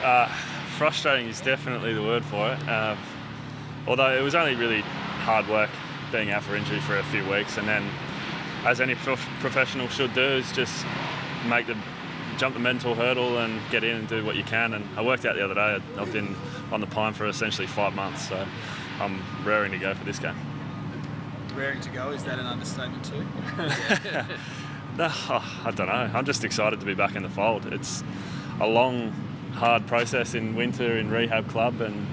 Uh, Frustrating is definitely the word for it. Although it was only really hard work being out for injury for a few weeks, and then, as any professional should do, is just jump the mental hurdle and get in and do what you can. And I worked out the other day. I've been on the pine for essentially 5 months, so I'm raring to go for this game. Raring to go, is that an understatement too? No, I don't know. I'm just excited to be back in the fold. It's a long, hard process in winter in rehab club, and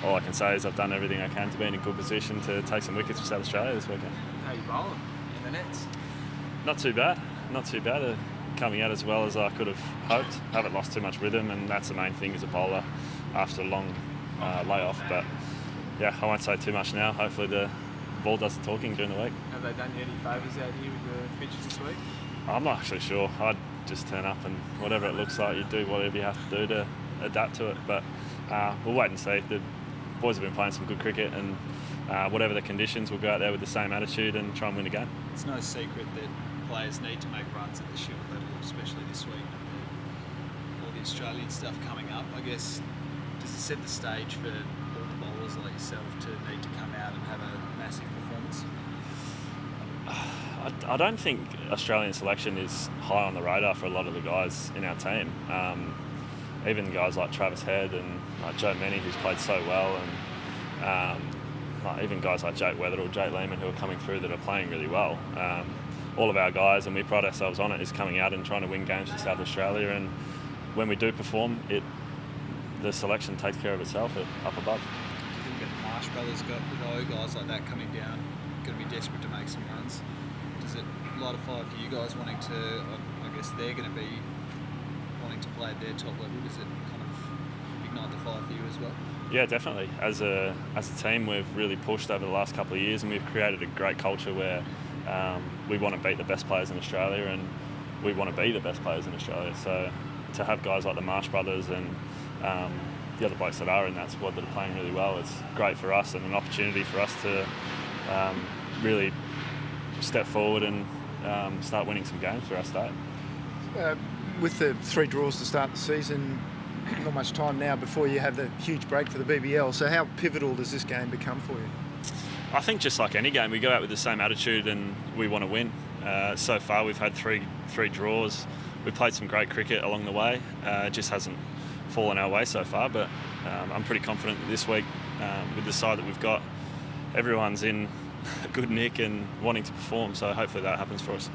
all I can say is I've done everything I can to be in a good position to take some wickets for South Australia this weekend. How are you bowling in the nets? Not too bad. Coming out as well as I could have hoped. Haven't lost too much rhythm, and that's the main thing as a bowler after a long layoff. But yeah, I won't say too much now. Hopefully the ball does the talking during the week. Have they done you any favours out here with the pitch this week? I'm not actually sure. I'd just turn up and whatever it looks like, you do whatever you have to do to adapt to it. But we'll wait and see. The boys have been playing some good cricket, and whatever the conditions, we'll go out there with the same attitude and try and win the game. It's no secret that players need to make runs at the Shield level, especially this week. All the Australian stuff coming up, I guess, does it set the stage for all the bowlers like yourself to need to come out and have a massive performance? I don't think Australian selection is high on the radar for a lot of the guys in our team. Even guys like Travis Head and like Joe Mennie, who's played so well, and even guys like Jake Weatherall, Jake Lehman, who are coming through that are playing really well. All of our guys, and we pride ourselves on it, is coming out and trying to win games for South Australia. And when we do perform, the selection takes care of itself up above. Do you think that Marsh Brothers got guys like that coming down, going to be desperate to make some runs? Does it light a fire for you guys wanting to? I guess they're going to be wanting to play at their top level. Does it kind of ignite the fire for you as well? Yeah, definitely. As a team, we've really pushed over the last couple of years, and we've created a great culture where we want to beat the best players in Australia, and we want to be the best players in Australia. So to have guys like the Marsh Brothers and the other blokes that are in that squad that are playing really well, it's great for us and an opportunity for us to really step forward and start winning some games for our state. With the 3 draws to start the season, not much time now before you have the huge break for the BBL. So how pivotal does this game become for you? I think just like any game, we go out with the same attitude and we want to win. So far we've had three draws. We've played some great cricket along the way. It just hasn't fallen our way so far, but I'm pretty confident that this week, with the side that we've got, everyone's in a good nick and wanting to perform, so hopefully that happens for us.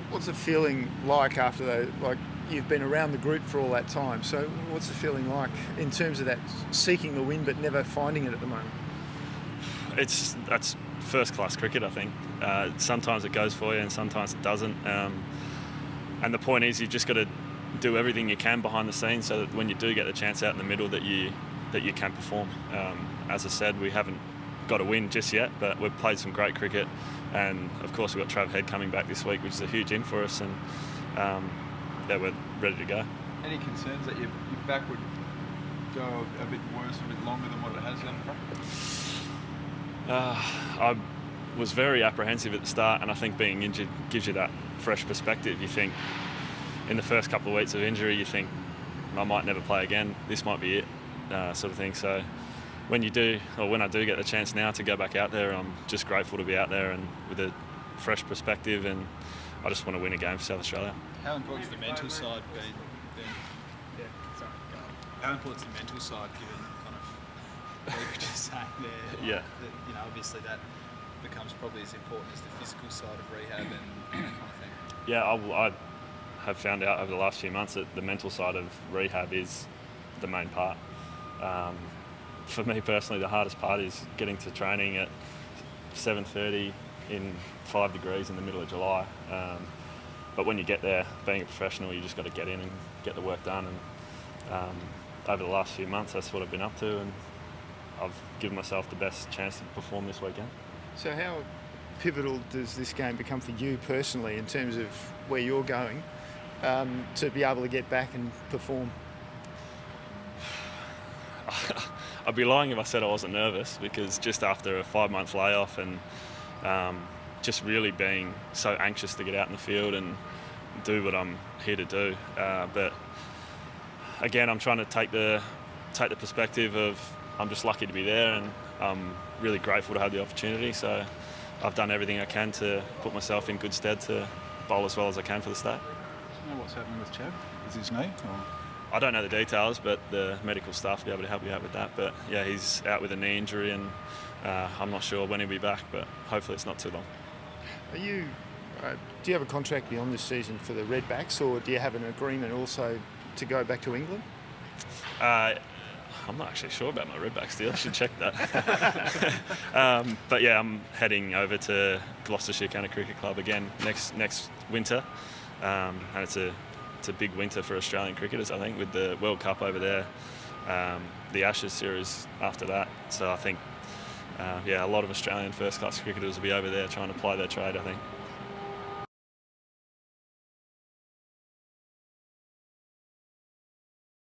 What's the feeling like after that? Like, you've been around the group for all that time, so what's the feeling like in terms of that seeking the win but never finding it at the moment? That's first-class cricket, I think. Sometimes it goes for you and sometimes it doesn't. And the point is, you've just got to do everything you can behind the scenes so that when you do get the chance out in the middle that you can perform. As I said, we haven't got a win just yet, but we've played some great cricket, and of course we've got Trav Head coming back this week, which is a huge in for us, and we're ready to go. Any concerns that your back would go a bit worse, a bit longer than what it has done in front? I was very apprehensive at the start, and I think being injured gives you that fresh perspective. You think in the first couple of weeks of injury, you think I might never play again, this might be it, sort of thing. So when I do get the chance now to go back out there, I'm just grateful to be out there and with a fresh perspective, and I just want to win a game for South Australia. How important is the mental side been? How important is the mental side given kind of what you were just saying there? Yeah. That, obviously that becomes probably as important as the physical side of rehab and that kind of thing. Yeah, I have found out over the last few months that the mental side of rehab is the main part. For me personally, the hardest part is getting to training at 7:30 in 5 degrees in the middle of July. But when you get there, being a professional, you just got to get in and get the work done. And over the last few months, that's what I've been up to, and I've given myself the best chance to perform this weekend. So how pivotal does this game become for you personally in terms of where you're going to be able to get back and perform? I'd be lying if I said I wasn't nervous, because just after a 5-month layoff and just really being so anxious to get out in the field and do what I'm here to do. But again, I'm trying to take the perspective of I'm just lucky to be there, and I'm really grateful to have the opportunity. So I've done everything I can to put myself in good stead to bowl as well as I can for the state. Do you know what's happening with Chav? Is his knee? Or? I don't know the details, but the medical staff will be able to help you out with that. But yeah, he's out with a knee injury, and I'm not sure when he'll be back, but hopefully it's not too long. Are you? Do you have a contract beyond this season for the Redbacks, or do you have an agreement also to go back to England? I'm not actually sure about my Redbacks deal. I should check that. But yeah, I'm heading over to Gloucestershire County Cricket Club again next winter, and it's a big winter for Australian cricketers, I think, with the World Cup over there, the Ashes series after that. So I think, a lot of Australian first-class cricketers will be over there trying to ply their trade, I think.